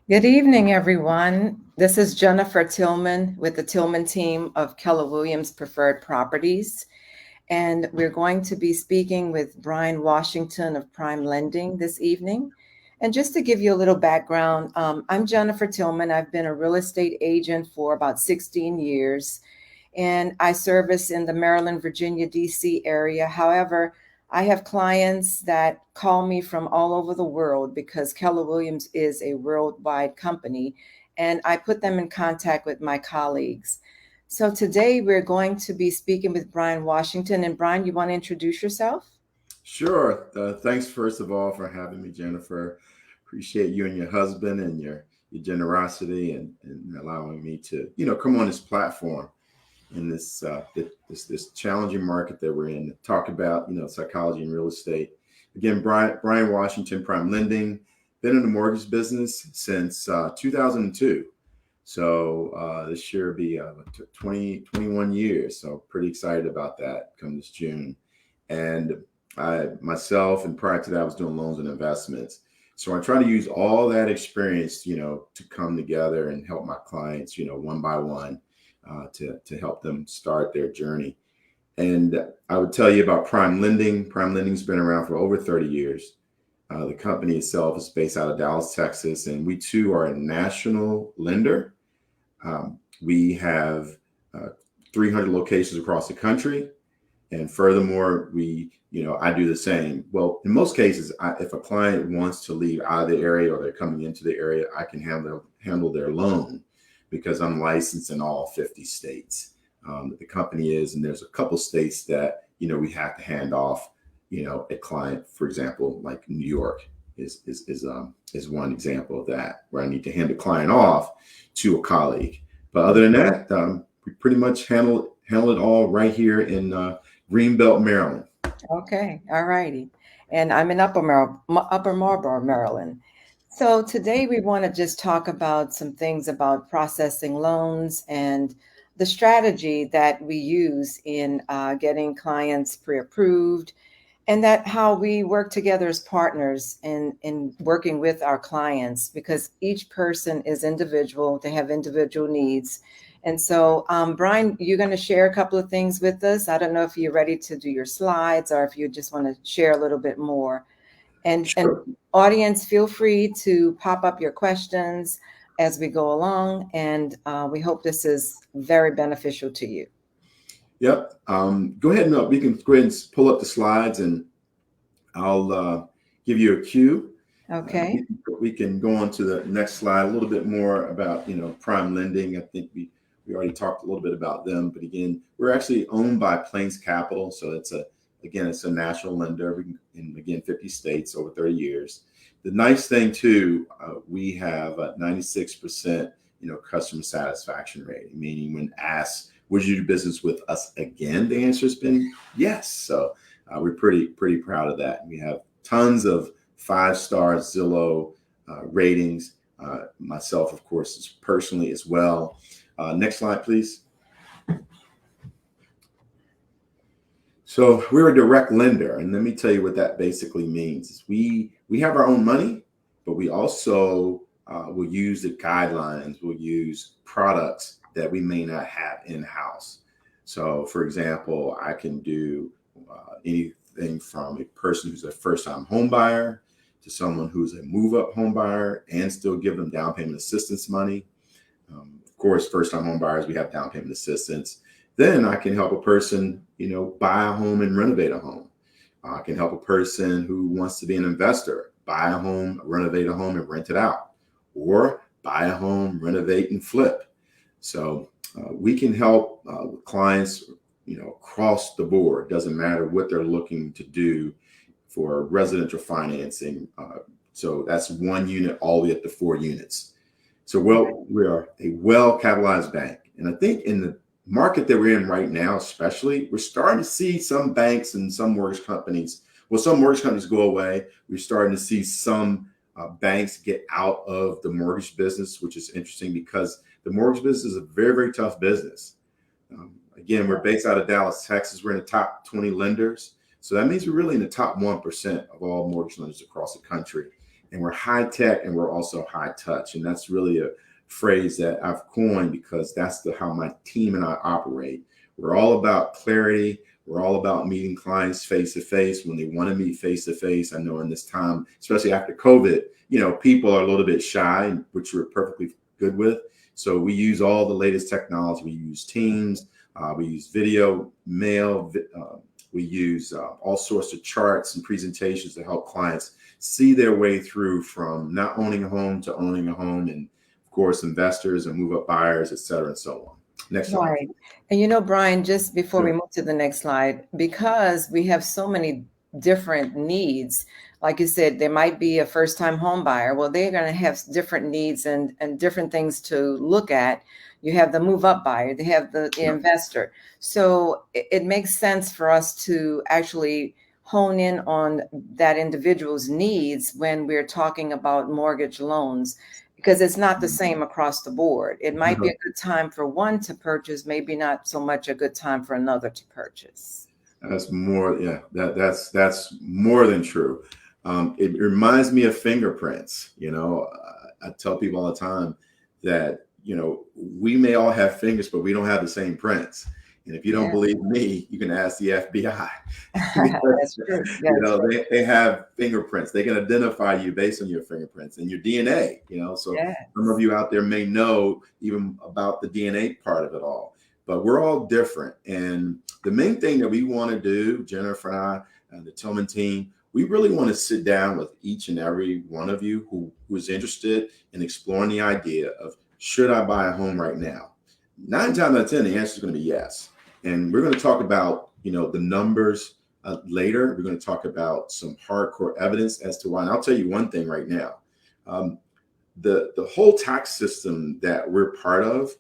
Good evening, everyone. This is Jennifer Tillman with the Tillman team of Keller Williams Preferred Properties. And we're going to be speaking with Brian Washington of Prime Lending this evening. And just to give you a little background, I'm Jennifer Tillman. I've been a real estate agent for about 16 years, and I service in the Maryland, Virginia, DC area. However, I have clients that call me from all over the world because Keller Williams is a worldwide company, and I put them in contact with my colleagues. So today we're going to be speaking with Brian Washington. And Brian, you want to introduce yourself? Sure. Thanks, first of all, for having me, Jennifer. Appreciate you and your husband and your generosity and allowing me to, come on this platform in this challenging market that we're in to talk about, psychology and real estate. Again, Brian Washington, Prime Lending, been in the mortgage business since 2002. So this year will be 21 years. So pretty excited about that come this June. And I myself, and prior to that, I was doing loans and investments. So I try to use all that experience, to come together and help my clients, one by one, to help them start their journey. And I would tell you about Prime Lending. Prime Lending's been around for over 30 years. The company itself is based out of Dallas, Texas, and we too are a national lender. We have 300 locations across the country. And furthermore, I do the same. Well, in most cases, if a client wants to leave out of the area or they're coming into the area, I can handle their loan because I'm licensed in all 50 states. The company is, and there's a couple states that, we have to hand off, a client, for example, like New York is one example of that, where I need to hand a client off to a colleague. But other than that, we pretty much handle it all right here in Greenbelt, Maryland. Okay, all righty. And I'm in Upper Marlboro, Maryland. So today we want to just talk about some things about processing loans and the strategy that we use in getting clients pre-approved, and that how we work together as partners in working with our clients, because each person is individual, they have individual needs. And so, Brian, you're going to share a couple of things with us. I don't know if you're ready to do your slides or if you just want to share a little bit more. And Sure. audience, feel free to pop up your questions as we go along, and we hope this is very beneficial to you. Yep. Go ahead and we can go ahead and pull up the slides, and I'll give you a cue. Okay. We can go on to the next slide a little bit more about Prime Lending. I think we already talked a little bit about them, but again, we're actually owned by Plains Capital, so it's a national lender. We can, in again 50 states over 30 years. The nice thing too, we have a 96% customer satisfaction rate, meaning when asked, would you do business with us again? The answer has been yes. So we're pretty proud of that. We have tons of 5-star Zillow ratings. Myself, of course, personally as well. Next slide, please. So we're a direct lender, and let me tell you what that basically means. We have our own money, but we also will use the guidelines. We'll use products that we may not have in-house. So, for example, I can do anything from a person who's a first-time home buyer to someone who's a move-up home buyer and still give them down payment assistance money. Of course, first-time home buyers, we have down payment assistance. Then I can help a person, buy a home and renovate a home. I can help a person who wants to be an investor, buy a home, renovate a home, and rent it out, or buy a home, renovate, and flip. So we can help clients, across the board. Doesn't matter what they're looking to do for residential financing. So that's one unit all the way up to 4 units. So we are a well-capitalized bank. And I think in the market that we're in right now, especially, we're starting to see some banks and some mortgage companies. Well, some mortgage companies go away. We're starting to see some banks get out of the mortgage business, which is interesting because the mortgage business is a very, very tough business. Again, we're based out of Dallas, Texas. We're in the top 20 lenders. So that means we're really in the top 1% of all mortgage lenders across the country. and we're high tech and we're also high touch. And that's really a phrase that I've coined because that's how my team and I operate. We're all about clarity. We're all about meeting clients face to face when they want to meet face to face. I know in this time, especially after COVID, people are a little bit shy, which we're perfectly good with. So we use all the latest technology. We use Teams, we use video, mail, we use all sorts of charts and presentations to help clients see their way through from not owning a home to owning a home, and of course, investors and move up buyers, et cetera, and so on. Next slide. Right. And Brian, just before we Sure. move to the next slide, because we have so many different needs, like you said, there might be a first-time home buyer. Well, they're going to have different needs and different things to look at. You have the move-up buyer, they have the Yeah. investor. So it makes sense for us to actually hone in on that individual's needs when we're talking about mortgage loans, because it's not the same across the board. It might be a good time for one to purchase, maybe not so much a good time for another to purchase. That's more, yeah, that's more than true. It reminds me of fingerprints. I tell people all the time that, we may all have fingers, but we don't have the same prints. And if you don't believe me, you can ask the FBI. That's true. They have fingerprints. They can identify you based on your fingerprints and your DNA. So some of you out there may know even about the DNA part of it all. But we're all different. And the main thing that we want to do, Jennifer and I and the Tilghman team, we really want to sit down with each and every one of you who is interested in exploring the idea of, should I buy a home right now? 9 times out of 10, the answer is going to be yes. And we're going to talk about, the numbers later. We're going to talk about some hardcore evidence as to why. And I'll tell you one thing right now. The whole tax system that we're part of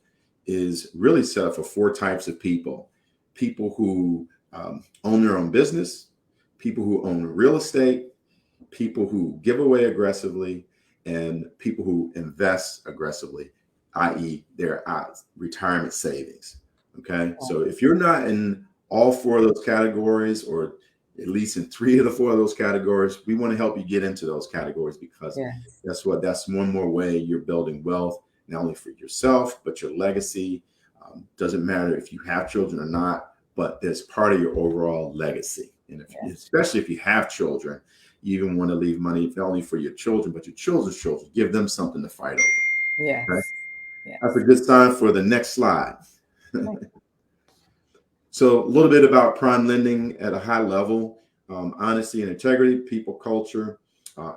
is really set up for 4 types of people. People who own their own business, people who own real estate, people who give away aggressively, and people who invest aggressively, i.e. their retirement savings. Okay. So if you're not in all 4 of those categories, or at least in 3 of the 4 of those categories, we want to help you get into those categories, because guess what? That's one more way you're building wealth, not only for yourself, but your legacy. Doesn't matter if you have children or not, but there's part of your overall legacy. And especially if you have children, you even want to leave money not only for your children, but your children's children. Give them something to fight over. Yes. Okay? That's a good sign for the next slide. So a little bit about prime lending at a high level: honesty and integrity, people culture,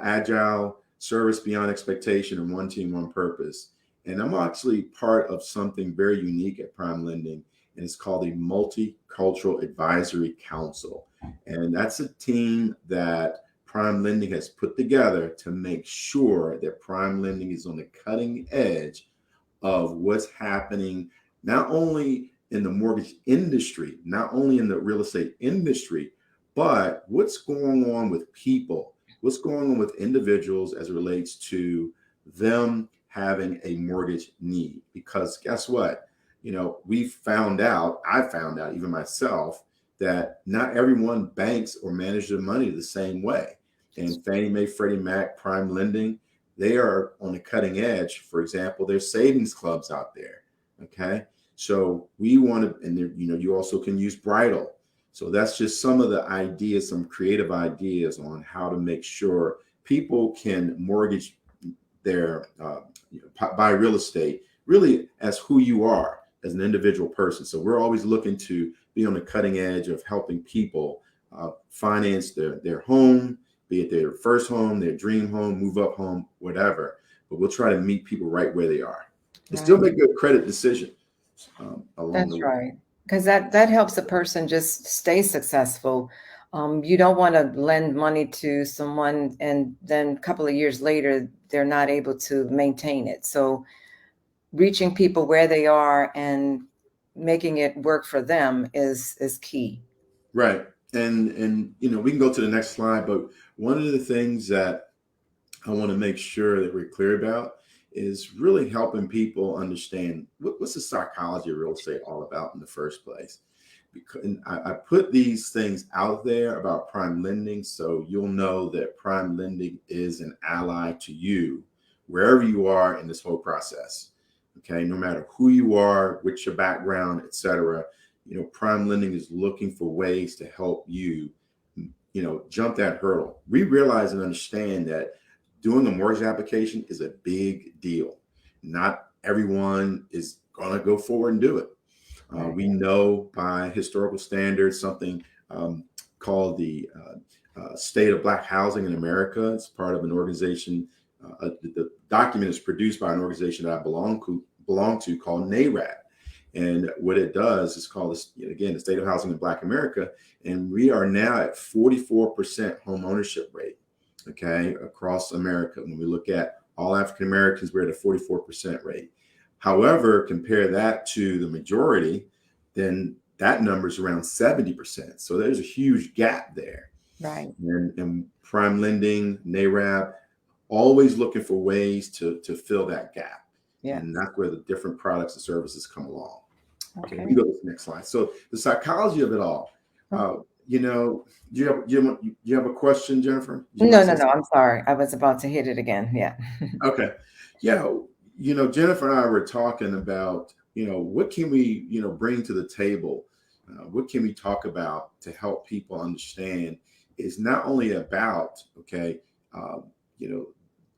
agile, service beyond expectation, and one team, one purpose. And I'm actually part of something very unique at Prime Lending, and it's called a Multicultural Advisory Council. And that's a team that Prime Lending has put together to make sure that Prime Lending is on the cutting edge of what's happening, not only in the mortgage industry, not only in the real estate industry, but what's going on with people, what's going on with individuals as it relates to them having a mortgage need. Because guess what? I found out, even myself, that not everyone banks or manages their money the same way. And Fannie Mae, Freddie Mac, Prime Lending, they are on the cutting edge. For example, there's savings clubs out there. Okay. So we want to, and there, you also can use bridal. So that's just some of the ideas, some creative ideas on how to make sure people can mortgage their buy real estate really as who you are as an individual person. So we're always looking to be on the cutting edge of helping people finance their home, be it their first home, their dream home, move up home, whatever. But we'll try to meet people right where they are and still make good credit decisions along the way. Right. Because that helps a person just stay successful. You don't want to lend money to someone and then a couple of years later, they're not able to maintain it. So reaching people where they are and making it work for them is key. Right. And we can go to the next slide, but one of the things that I want to make sure that we're clear about is really helping people understand what's the psychology of real estate all about in the first place. because and I put these things out there about prime lending, so you'll know that prime lending is an ally to you wherever you are in this whole process. Okay, no matter who you are, what's your background, etc. Prime lending is looking for ways to help you, jump that hurdle. We realize and understand that doing a mortgage application is a big deal. Not everyone is going to go forward and do it. Right. We know by historical standards something called the State of Black Housing in America. It's part of an organization. The document is produced by an organization that I belong to called NARAD. And what it does is called, again, the State of Housing in Black America. And we are now at 44% home ownership rate, okay, across America. When we look at all African Americans, we're at a 44% rate. However, compare that to the majority, then that number is around 70%. So there's a huge gap there. Right. And prime lending, NARAB, always looking for ways to fill that gap. Yeah. And that's where the different products and services come along. Okay. We go to the next slide. So the psychology of it all. Do you have a question, Jennifer? No. I'm sorry. I was about to hit it again. Yeah. Okay. Yeah. Jennifer and I were talking about, what can we, bring to the table? What can we talk about to help people understand is not only about, okay,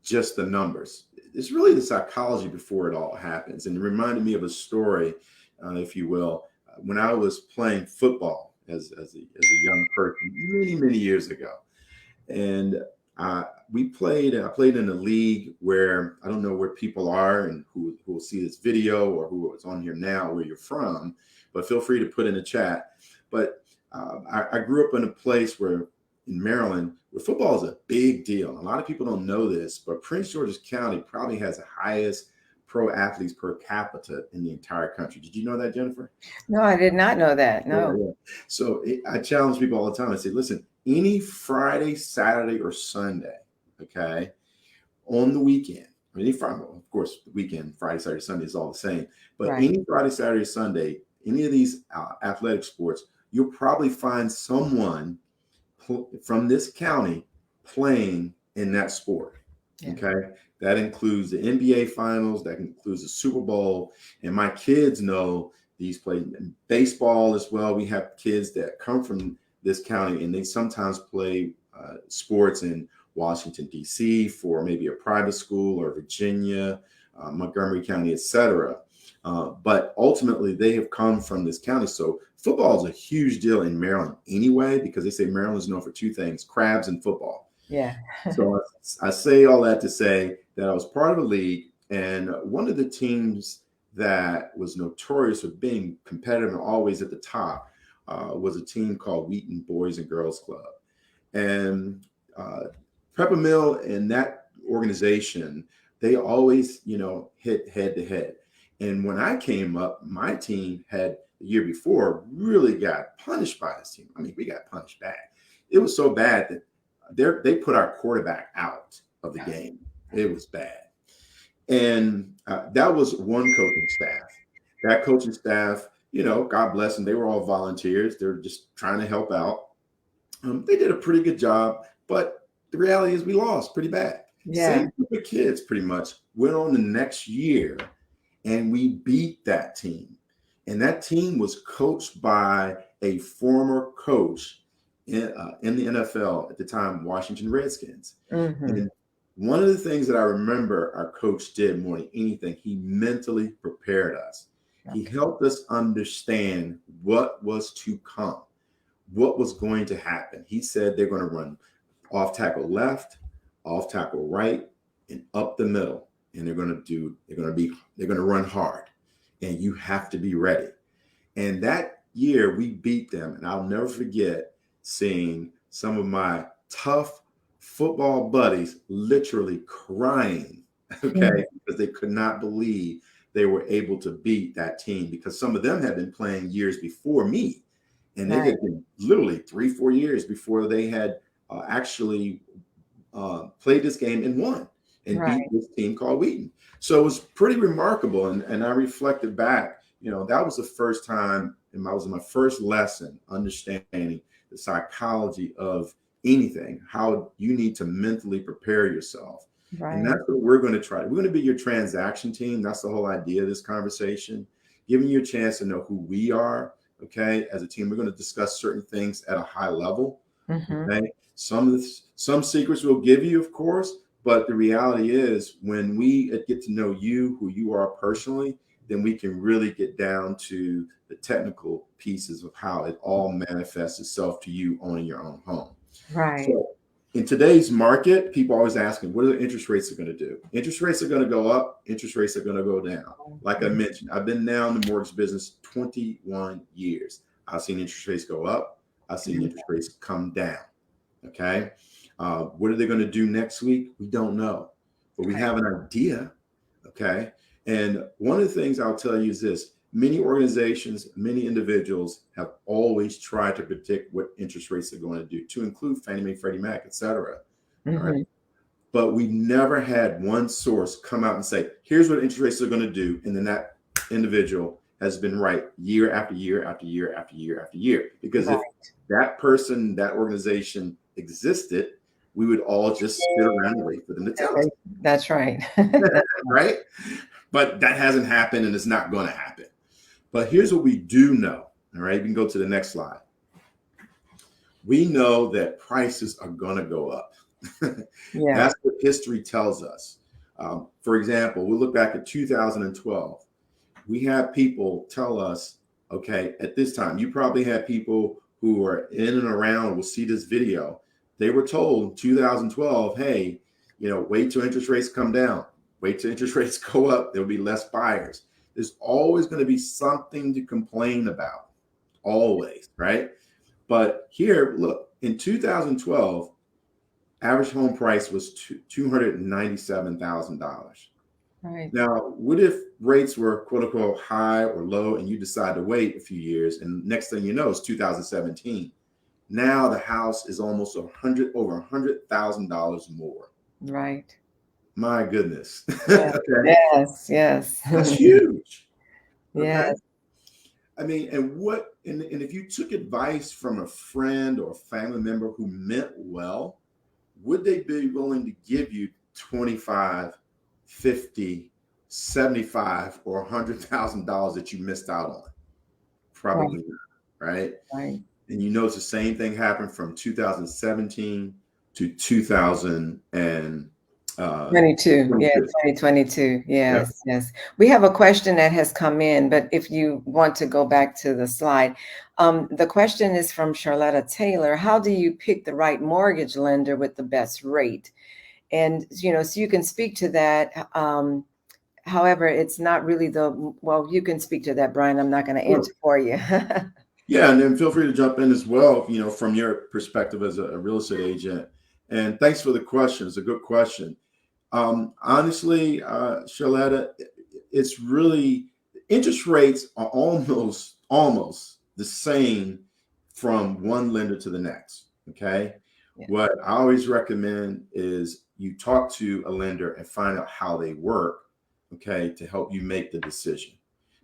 just the numbers. It's really the psychology before it all happens. And it reminded me of a story, if you will, when I was playing football as a young person many, many years ago. And I played in a league where I don't know where people are and who will see this video or who is on here now, where you're from, but feel free to put in the chat. But I grew up in a place in Maryland, where football is a big deal. A lot of people don't know this, but Prince George's County probably has the highest pro athletes per capita in the entire country. Did you know that, Jennifer? No, I did not know that. No. Yeah. So I challenge people all the time. I say, listen, any Friday, Saturday, or Sunday, okay, on the weekend, any Friday, of course, the weekend, Friday, Saturday, Sunday is all the same, but Right. any Friday, Saturday, Sunday, any of these athletic sports, you'll probably find someone from this county playing in that sport. Yeah. Okay. That includes the NBA finals, that includes the Super Bowl. And my kids know these play in baseball as well. We have kids that come from this county and they sometimes play sports in Washington, D.C. for maybe a private school, or Virginia, Montgomery County, etc. But ultimately, they have come from this county. So football is a huge deal in Maryland anyway, because they say Maryland is known for two things: crabs and football. Yeah. So I say all that to say that I was part of a league, and one of the teams that was notorious for being competitive and always at the top was a team called Wheaton Boys and Girls Club. And Pepper Mill and that organization, they always, hit head to head. And when I came up, my team had the year before really got punished by this team. I mean, we got punished bad. It was so bad that they put our quarterback out of the game. It was bad. And that was one coaching staff. That coaching staff, God bless them, they were all volunteers. They're just trying to help out. They did a pretty good job, but the reality is we lost pretty bad. Yeah. Same group of kids pretty much went on the next year, and we beat that team. And that team was coached by a former coach in the NFL at the time, Washington Redskins. Mm-hmm. And one of the things that I remember our coach did more than anything, he mentally prepared us. Okay. He helped us understand what was to come, what was going to happen. He said they're going to run off tackle left, off tackle right, and up the middle. And they're going to run hard, and you have to be ready. And that year we beat them, and I'll never forget seeing some of my tough football buddies literally crying, okay, because they could not believe they were able to beat that team, because some of them had been playing years before me, and they had been literally 3-4 years before they had actually played this game and won and beat this team called Wheaton. So it was pretty remarkable. And I reflected back, that was the first time and that was my first lesson, understanding the psychology of anything, how you need to mentally prepare yourself. And Right. that's what we're going to try. We're going to be your transaction team. That's the whole idea of this conversation, giving you a chance to know who we are. Okay. As a team, we're going to discuss certain things at a high level. Mm-hmm. Okay. Some secrets we'll give you, of course, but the reality is when we get to know you, who you are personally, then we can really get down to the technical pieces of how it all manifests itself to you owning your own home. Right. So in today's market, people are always asking, what are the interest rates are going to do? Interest rates are going to go up. Interest rates are going to go down. Like I mentioned, I've been now in the mortgage business 21 years. I've seen interest rates go up. I've seen interest rates come down. Okay. What are they going to do next week? We don't know, but we have an idea. Okay. And one of the things I'll tell you is this: many organizations, many individuals have always tried to predict what interest rates are going to do, to include Fannie Mae, Freddie Mac, et cetera. All right. Mm-hmm. But we never had one source come out and say, here's what interest rates are going to do. And then that individual has been right year after year after year after year after year. Because if that person, that organization existed, we would all just sit around and wait for them to tell us. That's right. Right? But that hasn't happened, and it's not going to happen. But here's what we do know. All right, you can go to the next slide. We know that prices are going to go up. Yeah. That's what history tells us. For example, we look back at 2012. We had people tell us, okay, at this time, you probably had people who are in and around, will see this video. They were told 2012, hey, wait till interest rates come down. Wait till interest rates go up. There'll be less buyers. There's always going to be something to complain about, always, right? But here, look, in 2012, average home price was $297,000. Right. Now, what if rates were quote unquote high or low and you decide to wait a few years, and next thing you know, it's 2017. Now the house is almost over $100,000 more. Right. My goodness. Yes. Okay. Yes. That's huge. Okay. Yes. I mean, and if you took advice from a friend or a family member who meant well, would they be willing to give you 25, 50, 75, or $100,000 that you missed out on? Probably not, right? Right. And it's the same thing happened from 2017 to 2022. 22. Yeah, 2022. Yes, yes. We have a question that has come in, but if you want to go back to the slide, the question is from Charlotta Taylor. How do you pick the right mortgage lender with the best rate? And, so you can speak to that. However, it's not really well, you can speak to that, Brian. I'm not going to answer for you. Yeah, and then feel free to jump in as well, from your perspective as a real estate agent. And thanks for the question. It's a good question. Honestly, Charlotta, it's really, interest rates are almost the same from one lender to the next. Okay. Yeah. What I always recommend is you talk to a lender and find out how they work, okay, to help you make the decision,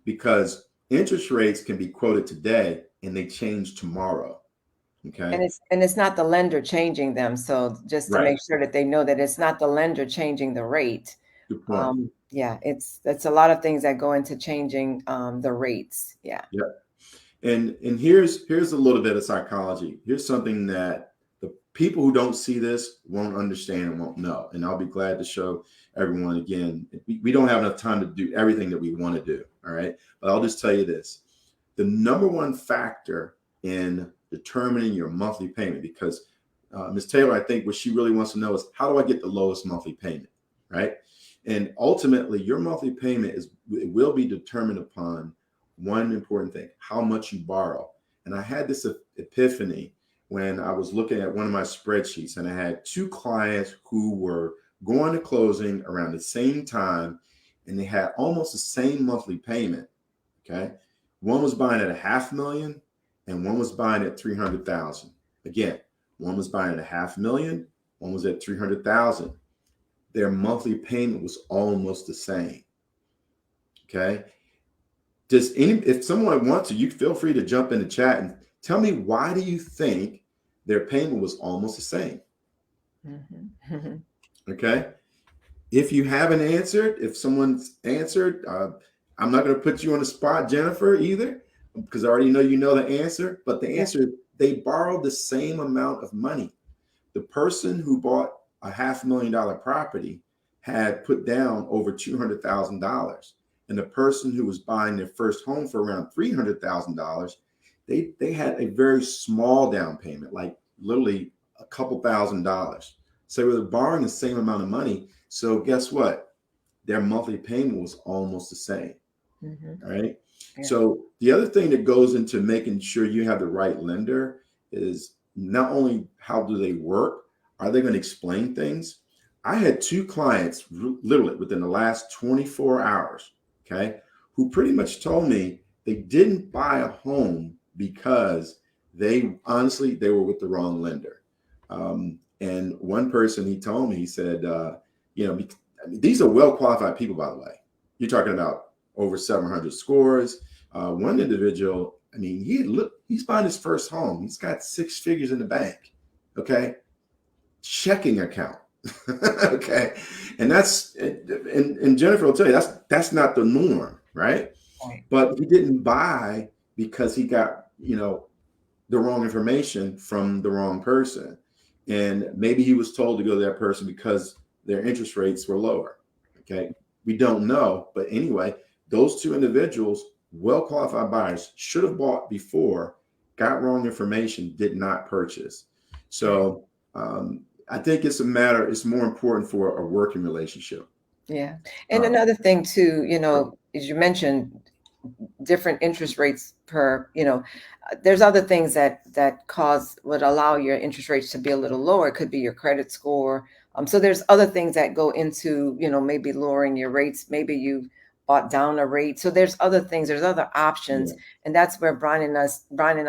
because interest rates can be quoted today and they change tomorrow. Okay. And it's not the lender changing them. So just to make sure that they know that it's not the lender changing the rate. Good point. Yeah, it's a lot of things that go into changing the rates. Yeah. Yeah. And here's a little bit of psychology. Here's something that the people who don't see this won't understand and won't know. And I'll be glad to show everyone again. We don't have enough time to do everything that we want to do. All right. But I'll just tell you this. The number one factor in determining your monthly payment, because Ms. Taylor, I think what she really wants to know is, how do I get the lowest monthly payment? Right. And ultimately, your monthly payment will be determined upon one important thing: how much you borrow. And I had this epiphany when I was looking at one of my spreadsheets, and I had two clients who were going to closing around the same time, and they had almost the same monthly payment. Okay. One was buying at $500,000 and one was buying at $300,000. Again, one was buying at $500,000, one was at $300,000. Their monthly payment was almost the same. Okay. if someone wants to, you feel free to jump in the chat and tell me, why do you think their payment was almost the same? Mm-hmm. Okay. If you haven't answered, if someone's answered, I'm not going to put you on the spot, Jennifer, either, because I already know you know the answer. But the Yeah. answer, they borrowed the same amount of money. The person who bought a $500,000 property had put down over $200,000. And the person who was buying their first home for around $300,000, they had a very small down payment, like literally a couple $1,000s. So they were borrowing the same amount of money. So guess what? Their monthly payment was almost the same. Mm-hmm. All right. Yeah. So the other thing that goes into making sure you have the right lender is not only how do they work, are they going to explain things? I had two clients literally within the last 24 hours, okay, who pretty much told me they didn't buy a home because they were with the wrong lender. And one person, he told me, he said, these are well qualified people, by the way. You're talking about over 700 scores. One individual, he's buying his first home. He's got 6 figures in the bank. Okay. Checking account. Okay. And and Jennifer will tell you, that's not the norm. Right. Right. But he didn't buy because he got, the wrong information from the wrong person. And maybe he was told to go to that person because their interest rates were lower. Okay. We don't know. But anyway, those two individuals, well qualified buyers, should have bought before, got wrong information, did not purchase. So I think it's more important for a working relationship. Yeah. And another thing too, as you mentioned, different interest rates per, there's other things that would allow your interest rates to be a little lower. It could be your credit score. So there's other things that go into, maybe lowering your rates. Maybe you bought down a rate. So there's other things, there's other options. Yeah. And that's where Brian and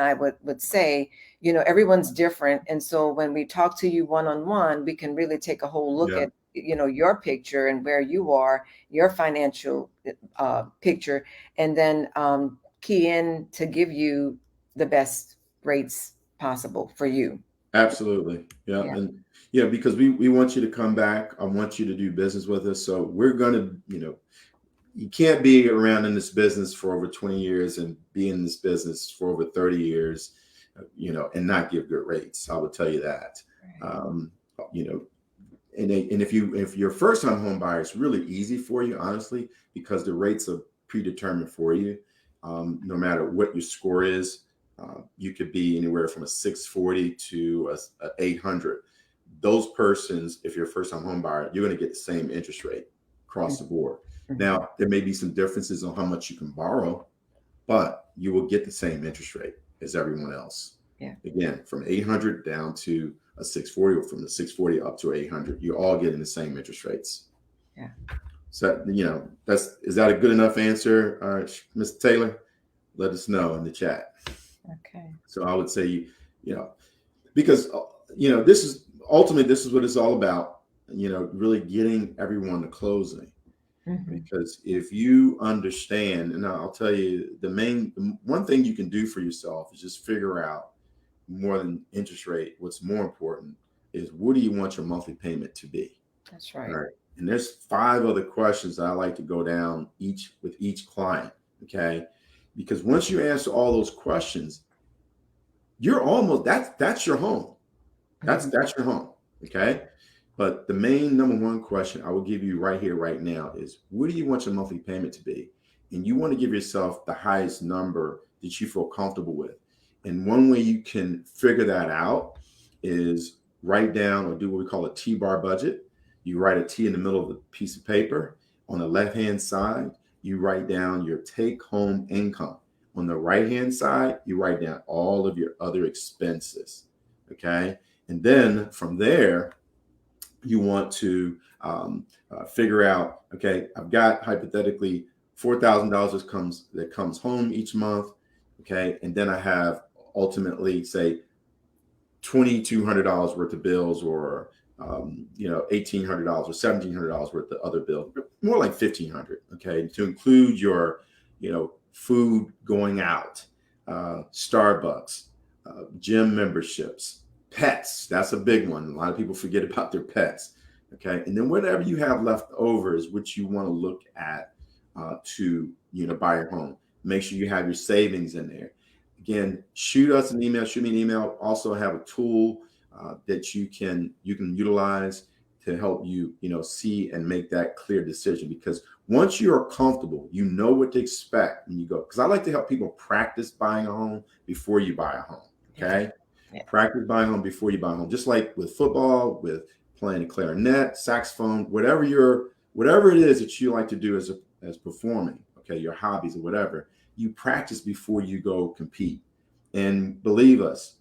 I would say, everyone's different. And so when we talk to you one-on-one, we can really take a whole look at, your picture and where you are, your financial picture, and then key in to give you the best rates possible for you. Absolutely. Yeah. Yeah. And because we want you to come back. I want you to do business with us. So we're going to, you can't be around in this business for over 20 years and be in this business for over 30 years, and not give good rates. I would tell you that. Right. And if you're a first time home buyer, it's really easy for you, honestly, because the rates are predetermined for you. No matter what your score is, you could be anywhere from a 640 to a 800. Those persons, if you're a first time home buyer, you're going to get the same interest rate across the board. Mm-hmm. Now, there may be some differences on how much you can borrow, but you will get the same interest rate as everyone else. Yeah. Again, from 800 down to a 640, or from the 640 up to 800, you're all getting the same interest rates. Yeah. So, is that a good enough answer, Mr. Taylor? Let us know in the chat. Okay. So I would say, because, this is what it's all about, really getting everyone to closing. Mm-hmm. Because if you understand, and I'll tell you, the one thing you can do for yourself is just figure out, more than interest rate, what's more important is, what do you want your monthly payment to be? That's right. All right. And there's 5 other questions that I like to go down with each client. Okay. Because once you answer all those questions, you're almost, that's your home. That's your home. Okay. But the main number one question I will give you right here, right now is, what do you want your monthly payment to be? And you want to give yourself the highest number that you feel comfortable with. And one way you can figure that out is write down or do what we call a T-bar budget. You write a T in the middle of the piece of paper. On the left-hand side, you write down your take-home income. On the right-hand side, you write down all of your other expenses. Okay. And then from there, you want to figure out, okay, I've got hypothetically $4,000 that comes home each month. Okay. And then I have ultimately, say, $2,200 worth of bills, or $1,800 or $1,700 worth of other bills, more like $1,500. Okay. To include your, food going out, Starbucks, gym memberships, pets. That's a big one. A lot of people forget about their pets. Okay. And then whatever you have left over is what you want to look at to, buy your home. Make sure you have your savings in there. Again, shoot us an email, shoot me an email. Also have a tool that you can utilize to help you, see and make that clear decision. Because once you are comfortable, you know what to expect when you go. Because I like to help people practice buying a home before you buy a home. Okay. Yeah. Practice buying a home before you buy a home. Just like with football, with playing clarinet, saxophone, whatever it is that you like to do as performing, okay, your hobbies or whatever, you practice before you go compete. And believe us,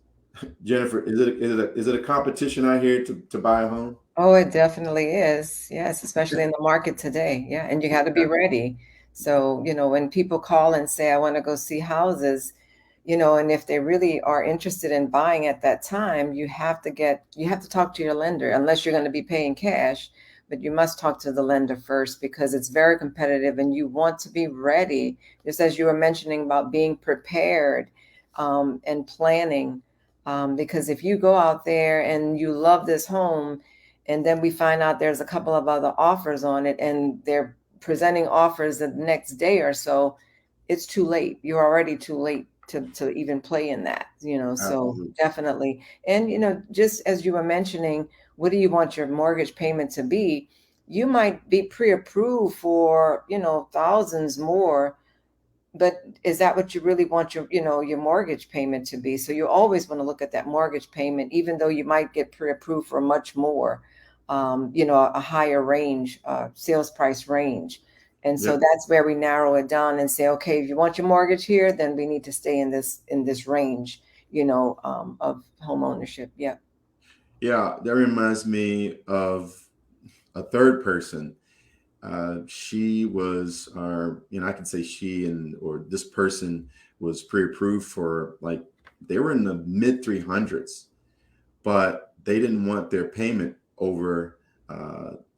Jennifer, is it a competition out here to buy a home? Oh, it definitely is. Yes, especially in the market today. Yeah, and you got to be ready. So, when people call and say, I want to go see houses, and if they really are interested in buying at that time, you have to talk to your lender unless you're going to be paying cash, but you must talk to the lender first because it's very competitive and you want to be ready, just as you were mentioning about being prepared and planning. Because if you go out there and you love this home, and then we find out there's a couple of other offers on it and they're presenting offers the next day or so, it's too late. You're already too late to even play in that, so Absolutely. definitely. And, just as you were mentioning, what do you want your mortgage payment to be? You might be pre-approved for, thousands more, but is that what you really want your mortgage payment to be? So you always want to look at that mortgage payment, even though you might get pre-approved for much more, a higher range, sales price range. And so Yep. that's where we narrow it down and say, okay, if you want your mortgage here, then we need to stay in this range, of home ownership. Yeah. Yeah, that reminds me of a third person. She was our, I can say she and or this person was pre-approved for, like, they were in the mid 300s, but they didn't want their payment over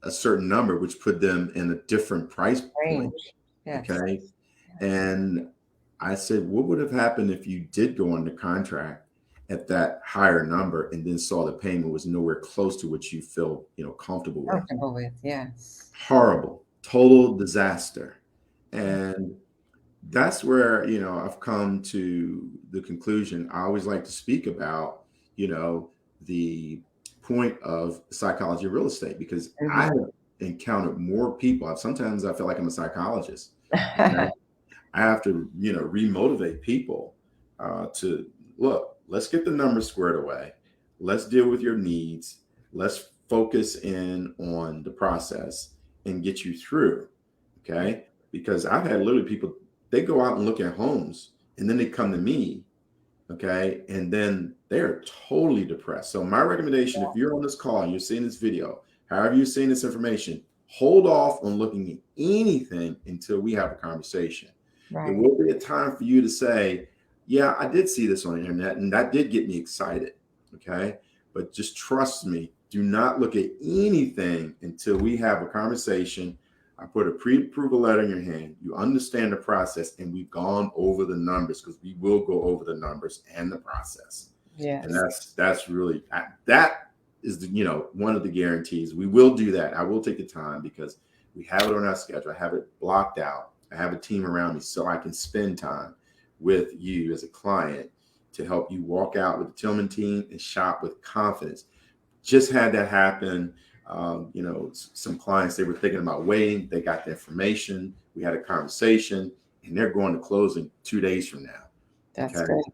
a certain number, which put them in a different price point. Range. Yes. Okay. And I said, what would have happened if you did go under contract at that higher number and then saw the payment was nowhere close to what you feel, comfortable with? Comfortable with. Yes. Horrible, total disaster. And that's where, I've come to the conclusion. I always like to speak about, the point of psychology of real estate, because I have Mhm. encountered more people. Sometimes I feel like I'm a psychologist. Okay. I have to, remotivate people to look, let's get the numbers squared away. Let's deal with your needs. Let's focus in on the process and get you through. Yeah. Okay. Because I've had literally people, they go out and look at homes and then they come to me. Okay. And then they're totally depressed. So, my recommendation, if you're on this call and you're seeing this video, however you're seeing this information, hold off on looking at anything until we have a conversation. It Right. will be a time for you to say, yeah, I did see this on the internet and that did get me excited. Okay. But just trust me, do not look at anything until we have a conversation. I put a pre-approval letter in your hand. You understand the process, and we've gone over the numbers, because we will go over the numbers and the process. And Yes. that's really that is one of the guarantees. We will do that. I will take the time because we have it on our schedule. I have it blocked out. I have a team around me so I can spend time with you as a client to help you walk out with the Tillman team and shop with confidence. Just had that happen. Some clients, they were thinking about waiting. They got the information. We had a conversation, and they're going to closing 2 days from now. That's Okay. good.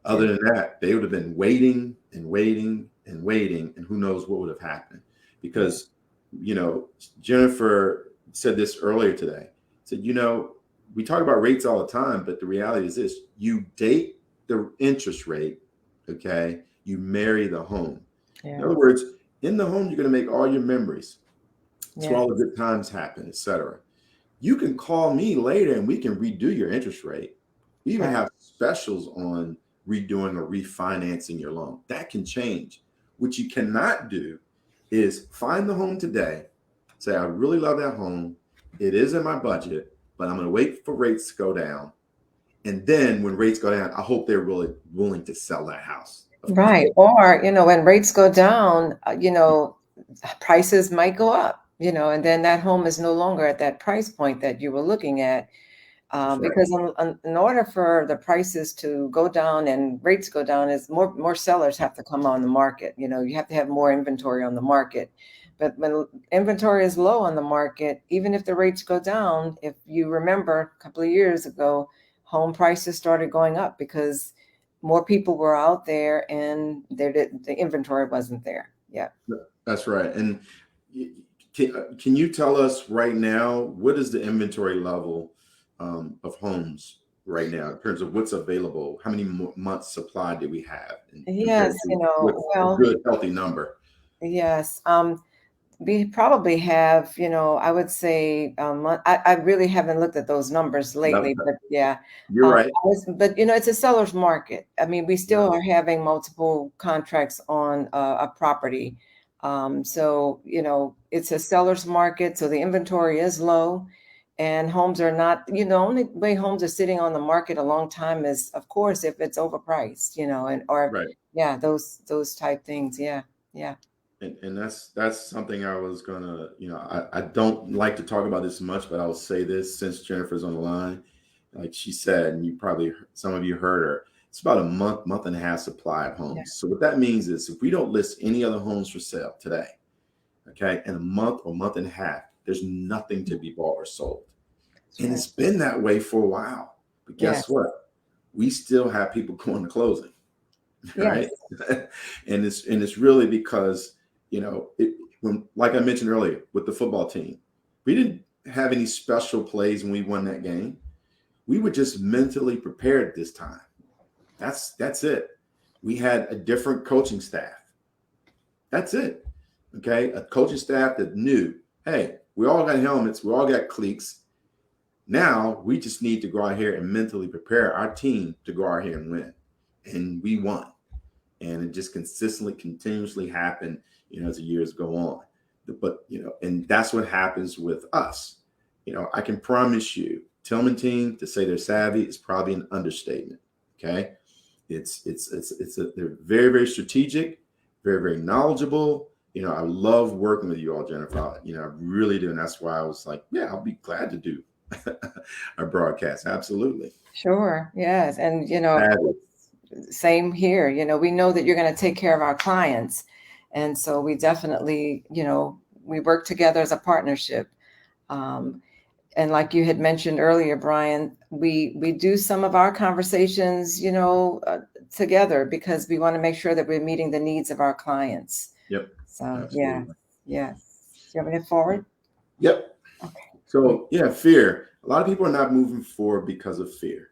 Other than that, they would have been waiting and waiting and waiting, and who knows what would have happened. Yeah. Because, Jennifer said this earlier today. Said, we talk about rates all the time, but the reality is this: you date the interest rate, okay? You marry the home. In Yeah. other words, in the home, you're going to make all your memories. It's where Yeah. all the good times happen, etc. You can call me later and we can redo your interest rate. We even Right. have specials on redoing or refinancing your loan. That can change. What you cannot do is find the home today, say, I really love that home. It is in my budget, but I'm going to wait for rates to go down. And then when rates go down, I hope they're really willing to sell that house. Of Right. course. Or, when rates go down, prices might go up, and then that home is no longer at that price point that you were looking at. That's right. Because in order for the prices to go down and rates go down, is more sellers have to come on the market. You have to have more inventory on the market. But when inventory is low on the market, even if the rates go down, if you remember a couple of years ago, home prices started going up because more people were out there and the inventory wasn't there. Yeah. That's right. And can you tell us right now, what is the inventory level of homes right now in terms of what's available? How many months supply do we have compared Yes, to what's a well, good, healthy number? yes. We probably have, I would say, I really haven't looked at those numbers No, lately, but yeah. you're right. But it's a seller's market. I mean, we Yeah. still are having multiple contracts on a property. So, it's a seller's market. So the inventory is low and homes are not, only way homes are sitting on the market a long time is, of course, if it's overpriced, or Right. yeah, those type things. Yeah. Yeah. And that's something I was gonna, I don't like to talk about this much, but I'll say this since Jennifer's on the line. Like she said, and you probably, some of you heard her, it's about a month and a half supply of Yeah. homes. So what that means is if we don't list any other homes for sale today, okay, in a month or month and a half, there's nothing to be bought or sold. That's And right. it's been that way for a while. But guess Yes. what? We still have people going to closing, right? Yes. And it's really because when, like I mentioned earlier with the football team, we didn't have any special plays when we won that game. We were just mentally prepared this time. That's it. We had a different coaching staff. That's it. Okay, a coaching staff that knew, hey, we all got helmets, we all got cleats. Now we just need to go out here and mentally prepare our team to go out here and win, and we won. And it just consistently, continuously happened, as the years go on. But and that's what happens with us. I can promise you, Tillman team, to say they're savvy is probably an understatement. Okay, they're very, very strategic, very, very knowledgeable. I love working with you all, Jennifer. I really do, and that's why I was like, yeah, I'll be glad to do a broadcast. Absolutely. Sure. Yes. And, Savvy. same here. We know that you're going to take care of our clients. And so we definitely, we work together as a partnership. Um, and like you had mentioned earlier, Brian, we do some of our conversations, together because we want to make sure that we're meeting the needs of our clients. Yep. So, yeah. Absolutely. Yes. Do you want me to forward? Yep. Okay. So yeah, fear. A lot of people are not moving forward because of fear.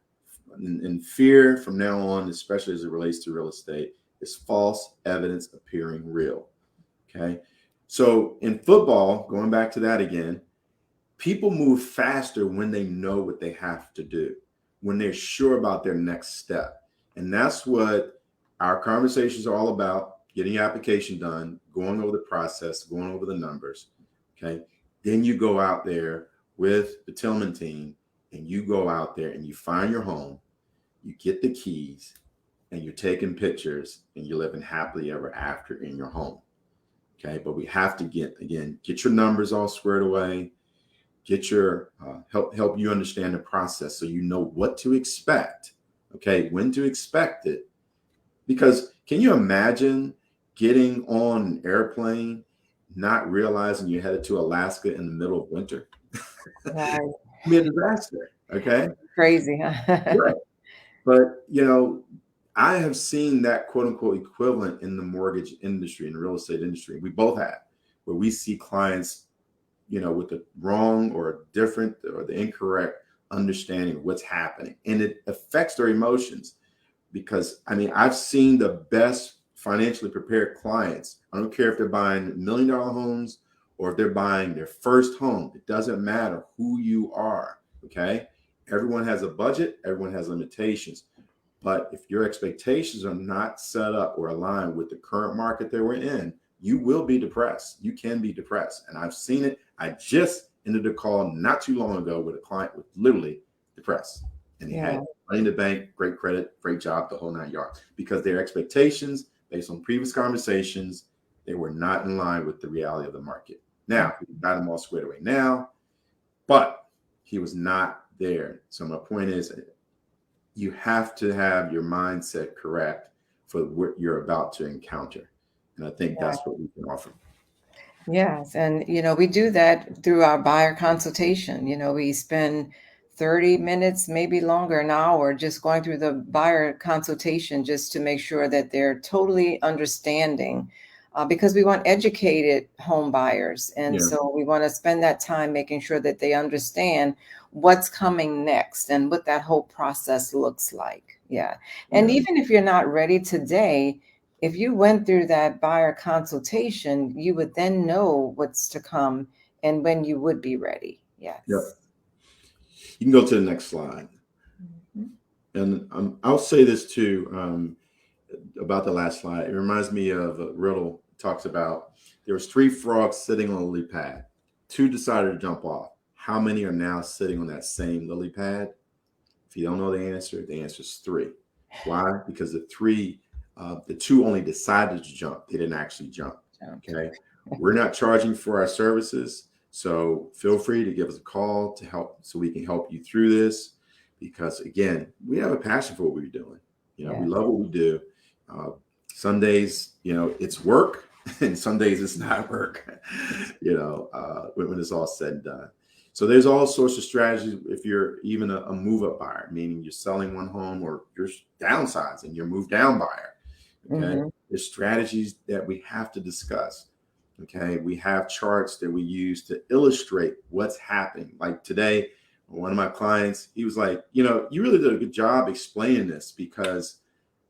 And fear from now on, especially as it relates to real estate, is false evidence appearing real. Okay. So in football, going back to that again, people move faster when they know what they have to do, when they're sure about their next step. And that's what our conversations are all about: getting your application done, going over the process, going over the numbers. Okay. Then you go out there with the Tilghman team and you go out there and you find your home, you get the keys, and you're taking pictures and you're living happily ever after in your home. Okay. But we have to get your numbers all squared away, get your help you understand the process so you know what to expect. Okay. When to expect it. Because can you imagine getting on an airplane, not realizing you're headed to Alaska in the middle of winter? Right. Be a disaster. Okay. Crazy, huh? Right. But I have seen that quote unquote equivalent in the mortgage industry, in the real estate industry. We both have, where we see clients, with the wrong or different or the incorrect understanding of what's happening. And it affects their emotions. Because I've seen the best financially prepared clients. I don't care if they're buying $1 million homes or if they're buying their first home. It doesn't matter who you are. Okay. Everyone has a budget, everyone has limitations. But if your expectations are not set up or aligned with the current market that we're in, you will be depressed. You can be depressed. And I've seen it. I just ended a call not too long ago with a client with literally depressed. and they Yeah. had money in the bank, great credit, great job, the whole 9 yards. Because their expectations, based on previous conversations, they were not in line with the reality of the market. Now, we got them all squared away now, but he was not there. So my point is, you have to have your mindset correct for what you're about to encounter. And I think Yeah. that's what we can offer. Yes. And, we do that through our buyer consultation. We spend 30 minutes, maybe longer, an hour, just going through the buyer consultation just to make sure that they're totally understanding, because we want educated home buyers. And Yeah. so we want to spend that time making sure that they understand what's coming next and what that whole process looks like. Yeah. And Yeah. even if you're not ready today, if you went through that buyer consultation, you would then know what's to come and when you would be ready. Yep. Yes. You can go to the next slide. Mhm. And I'll say this too, about the last slide. It reminds me of a riddle. It talks about there was 3 frogs sitting on a lily pad. 2 decided to jump off. How many are now sitting on that same lily pad? If you don't know the answer is 3. Why? Because the 2 only decided to jump. They didn't actually jump. Okay. We're not charging for our services. So feel free to give us a call to help so we can help you through this. Because again, we have a passion for what we're doing. Yeah. We love what we do. Some days, it's work, and some days it's not work, when it's all said and done. So there's all sorts of strategies if you're even a move-up buyer, meaning you're selling one home or you're downsizing, you're a move-down buyer. Okay. Mhm. There's strategies that we have to discuss. Okay. We have charts that we use to illustrate what's happening. Like today, one of my clients, he was like, you really did a good job explaining this, because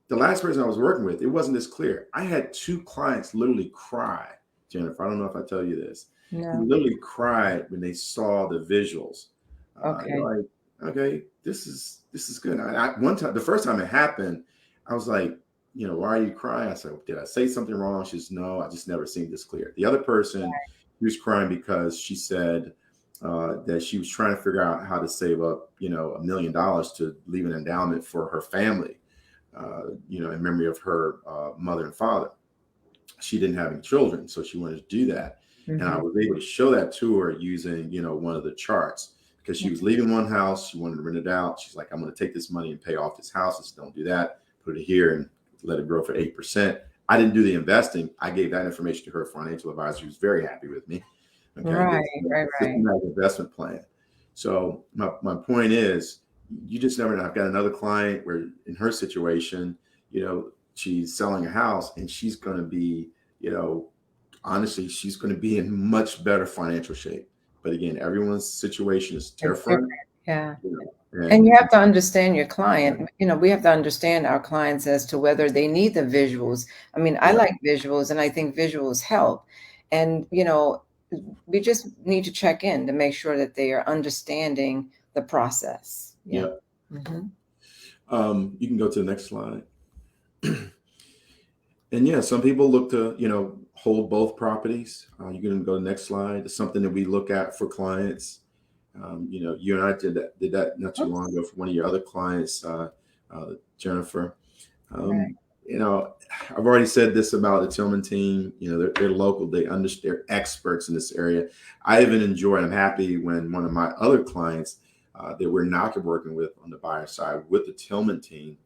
the last person I was working with, it wasn't this clear. I had 2 clients literally cry, Jennifer. I don't know if I tell you this. They No. literally cried when they saw the visuals. Okay. They're like, okay, this is good. One time, the first time it happened, I was like, why are you crying? I said, did I say something wrong? She says, no, I just never seen this clear. The other person, she was crying because she said that she was trying to figure out how to save up, $1 million to leave an endowment for her family, in memory of her mother and father. She didn't have any children, so she wanted to do that. And I Mhm. was able to show that to her using, one of the charts, because she was leaving one house. She wanted to rent it out. She's like, I'm going to take this money and pay off this house. I said, don't do that. Put it here and let it grow for 8%. I didn't do the investing. I gave that information to her financial advisor, who's very happy with me. Okay. Right, It's right, a right. systematic investment plan. So my point is, you just never know. I've got another client where in her situation, she's selling a house, and she's going to be, honestly, she's going to be in much better financial shape. But again, everyone's situation is It's different. different. Yeah. And And you have to understand your client. We have to understand our clients as to whether they need the visuals. I mean, I yeah, like visuals, and I think visuals help. And, we just need to check in to make sure that they are understanding the process. Yeah. yeah. Mhm. You can go to the next slide. And yeah, some people look to, hold both properties. You can go to the next slide. It's something that we look at for clients. You and I did that not too long Oops. ago for one of your other clients, Jennifer. Right. Um, I've already said this about the Tilghman team. They're local. They're experts in this area. I even enjoy, and I'm happy when one of my other clients that we're not working with on the buyer side with the Tilghman team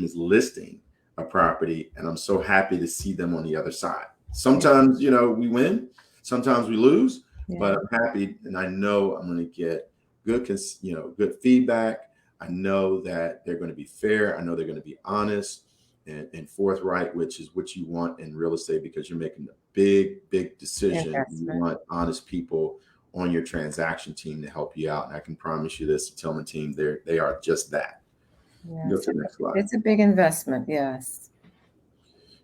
is listing a property, and I'm so happy to see them on the other side. Sometimes, we win, sometimes we lose, Yeah. but I'm happy, and I know I'm going to get good feedback. I know that they're going to be fair. I know they're going to be honest and forthright, which is what you want in real estate, because you're making a big decision. You Investment. want honest people on your transaction team to help you out. And I can promise you this, the Tillman team, they are just that. Go Yes. to the next slide. It's a big investment. Yes.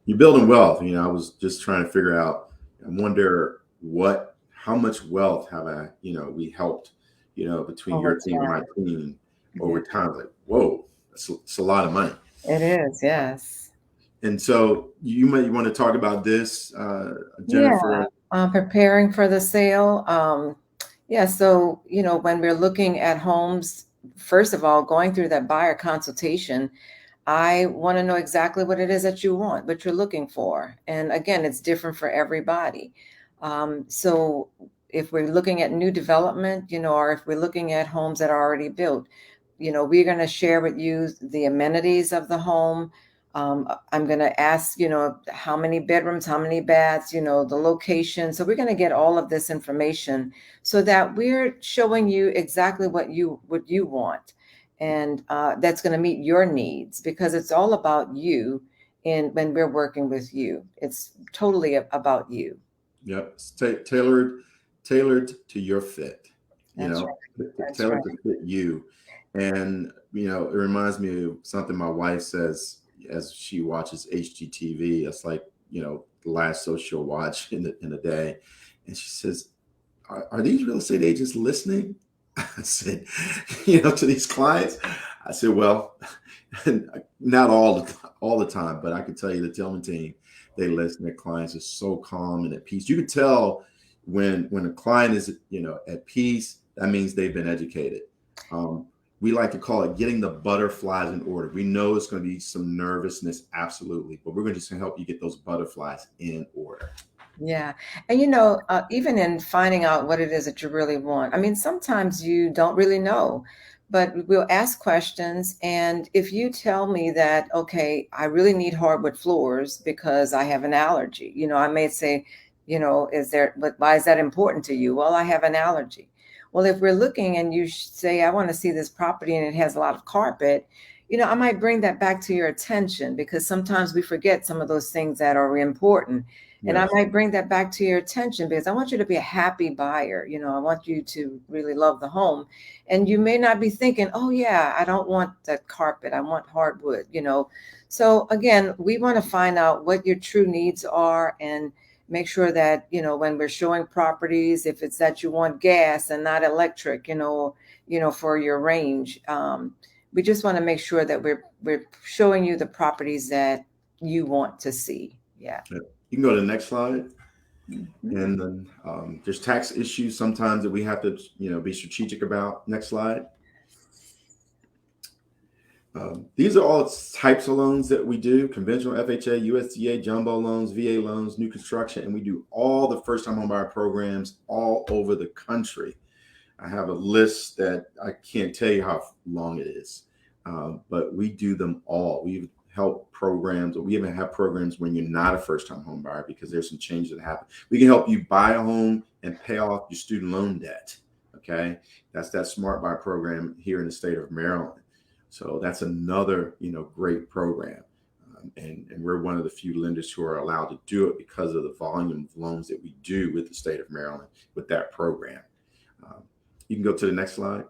You're building wealth. I was just trying to figure out, I wonder how much wealth have we helped, between Over your team and my time. team Yeah. over time. Like, whoa, it's a lot of money. It is. Yes. And so you want to talk about this, Yeah. Jennifer? Preparing for the sale. Yeah. So, when we're looking at homes, first of all, going through that buyer consultation, I want to know exactly what it is that you want, what you're looking for. And again, it's different for everybody. So if we're looking at new development, or if we're looking at homes that are already built, we're going to share with you the amenities of the home. I'm going to ask, how many bedrooms, how many baths, the location. So we're going to get all of this information so that we're showing you exactly what you want, and that's going to meet your needs, because it's all about you. And when we're working with you, it's totally about you. Yep. It's tailored to your fit, That's right. That's right. tailored to fit you. And, it reminds me of something my wife says as she watches HGTV. It's like, the last show she'll watch in a day. And she says, are these real estate agents listening? I said, to these clients? I said, well, not all the time, but I can tell you the Tillman team, they listen. Their clients are so calm and at peace. You can tell when a client is, at peace, that means they've been educated. We like to call it getting the butterflies in order. We know it's going to be some nervousness, absolutely, but we're going to just help you get those butterflies in order. Yeah. And, even in finding out what it is that you really want, I mean, sometimes you don't really know, but we'll ask questions. And if you tell me that, okay, I really need hardwood floors because I have an allergy, I may say, but why is that important to you? Well, I have an allergy. Well, if we're looking and you say, I want to see this property and it has a lot of carpet, I might bring that back to your attention, because sometimes we forget some of those things that are important. And I Yes. might bring that back to your attention because I want you to be a happy buyer. I want you to really love the home. And you may not be thinking, oh, yeah, I don't want that carpet. I want hardwood. So again, we want to find out what your true needs are and make sure that, when we're showing properties, if it's that you want gas and not electric, for your range, we just want to make sure that we're showing you the properties that you want to see. Yeah. You can go to the next slide. Mhm. And then there's tax issues sometimes that we have to, be strategic about. Next slide. These are all types of loans that we do: conventional FHA, USDA, jumbo loans, VA loans, new construction, and we do all the first-time homebuyer programs all over the country. I have a list that I can't tell you how long it is, but we do them all. We help programs, or we even have programs when you're not a first-time home buyer, because there's some changes that happen. We can help you buy a home and pay off your student loan debt. Okay, that's that Smart Buy program here in the state of Maryland. So that's another, great program. And we're one of the few lenders who are allowed to do it because of the volume of loans that we do with the state of Maryland with that program. You can go to the next slide.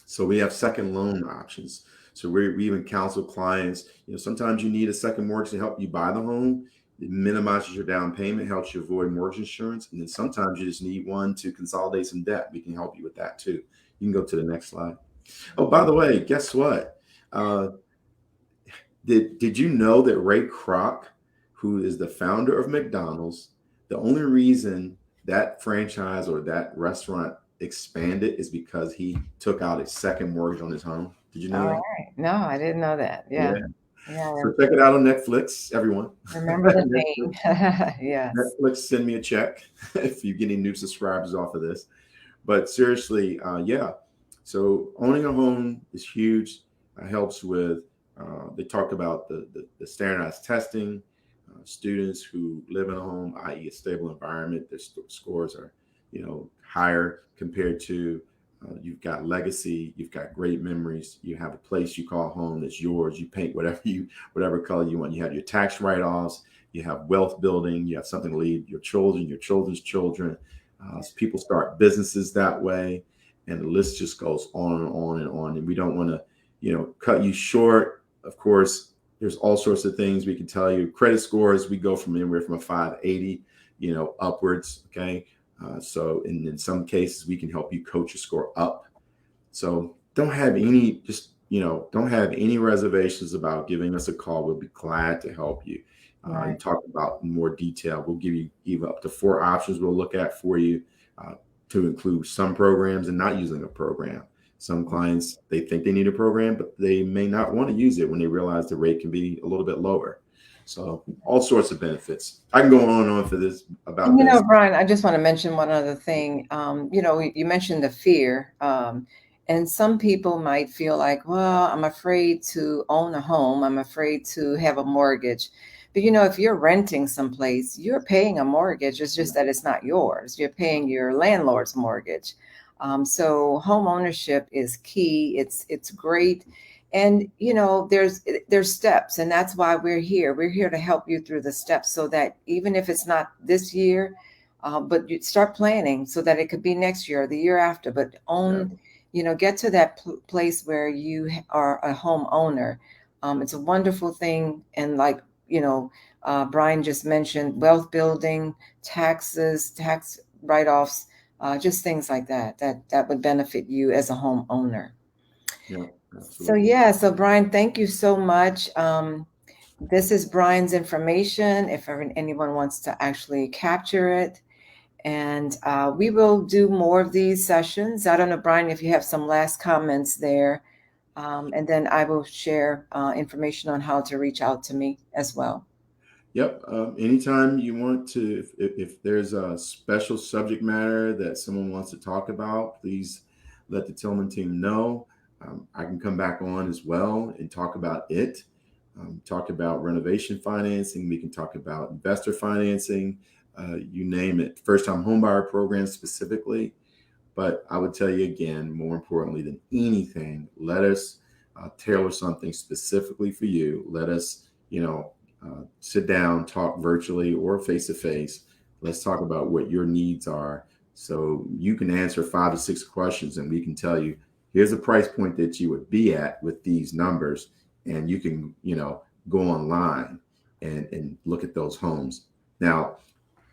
So we have second loan options. So we even counsel clients, sometimes you need a second mortgage to help you buy the home. It minimizes your down payment, helps you avoid mortgage insurance. And then sometimes you just need one to consolidate some debt. We can help you with that too. You can go to the next slide. Oh, by the way, guess what? Uh, did you know that Ray Kroc, who is the founder of McDonald's, the only reason that franchise or that restaurant expanded is because he took out a second mortgage on his home? Did you know All that? right. No, I didn't know that. Yeah. Yeah. Yeah. So check it out on Netflix, everyone. Remember the Netflix, name. Yes. Netflix, send me a check if you get any new subscribers off of this. But seriously, yeah. So owning a home is huge. Helps with. They talk about the standardized testing. Students who live in a home, i.e., a stable environment, their scores are, higher compared to. You've got legacy. You've got great memories. You have a place you call home that's yours. You paint whatever color you want. You have your tax write-offs. You have wealth building. You have something to leave your children, your children's children. So people start businesses that way, and the list just goes on and on and on. And we don't want to, cut you short. Of course, there's all sorts of things we can tell you. Credit scores, we go from anywhere from a 580, upwards. Okay. So in some cases, we can help you coach your score up. So don't have any reservations about giving us a call. We'll be glad to help you. Right. And talk about in more detail. We'll give you even up to 4 options we'll look at for you, to include some programs and not using a program. Some clients, they think they need a program, but they may not want to use it when they realize the rate can be a little bit lower. So all sorts of benefits. I can go on and on for this about And this. Brian, I just want to mention one other thing. You mentioned the fear, and some people might feel like, well, I'm afraid to own a home. I'm afraid to have a mortgage. But if you're renting someplace, you're paying a mortgage. It's just that it's not yours. You're paying your landlord's mortgage. So home ownership is key. It's great. And there's steps, and that's why we're here. We're here to help you through the steps, so that even if it's not this year, but you start planning so that it could be next year or the year after. But get to that place where you are a homeowner. It's a wonderful thing, and like Brian just mentioned, wealth building, taxes, tax write-offs, just things like that would benefit you as a homeowner. Yeah, So absolutely. so Brian, thank you so much. This is Brian's information if anyone wants to actually capture it. And we will do more of these sessions. I don't know, Brian, if you have some last comments there. And then I will share information on how to reach out to me as well. Yep. Anytime you want to, if there's a special subject matter that someone wants to talk about, please let the Tilghman team know. I can come back on as well and talk about it. Talk about renovation financing. We can talk about investor financing. You name it. First-time homebuyer program specifically. But I would tell you again, more importantly than anything, let us tailor something specifically for you. Let us, sit down, talk virtually or face to face. Let's talk about what your needs are, so you can answer 5 to 6 questions, and we can tell you, here's a price point that you would be at with these numbers, and you can, go online and look at those homes. Now,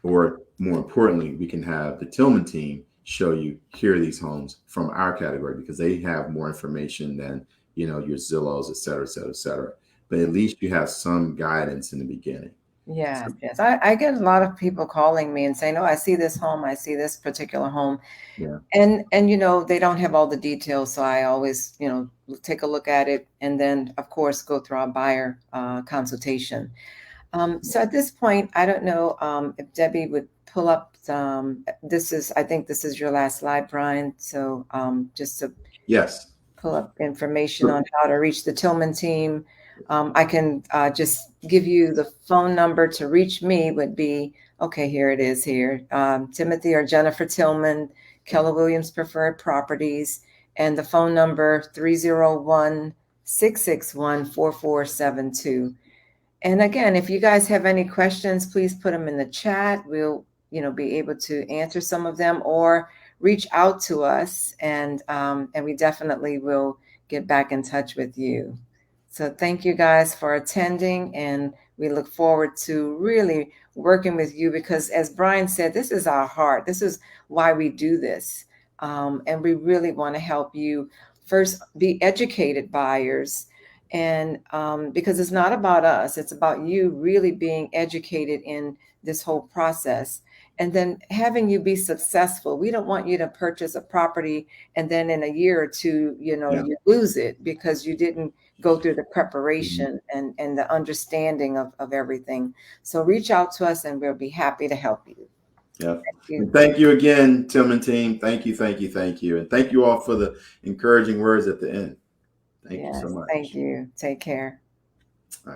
or more importantly, we can have the Tilghman team show you, here are these homes from our category, because they have more information than, your Zillows, et cetera, et cetera, et cetera. But at least you have some guidance in the beginning. Yes, yes. I get a lot of people calling me and saying, "Oh, I see this home. I see this particular home." Yeah. And they don't have all the details. So I always, take a look at it, and then of course go through our buyer consultation. So at this point, I don't know if Debbie would pull up. I think this is your last slide, Brian. So just to Yes. pull up information on how to reach the Tilghman team. I can just give you the phone number to reach me would be, okay, here it is here. Timothy or Jennifer Tilghman, Keller Williams Preferred Properties, and the phone number 301-661-4472. And again, if you guys have any questions, please put them in the chat. We'll, be able to answer some of them, or reach out to us, and we definitely will get back in touch with you. So thank you guys for attending, and we look forward to really working with you, because as Brian said, this is our heart. This is why we do this. And we really want to help you first be educated buyers. And because it's not about us, it's about you really being educated in this whole process, and then having you be successful. We don't want you to purchase a property and then in a year or two, you lose it because you didn't go through the preparation and the understanding of everything. So reach out to us and we'll be happy to help you. Yeah. Thank you again, Tilghman team. Thank you, thank you, thank you. And thank you all for the encouraging words at the end. Thank you so much. Thank you. Take care. All right.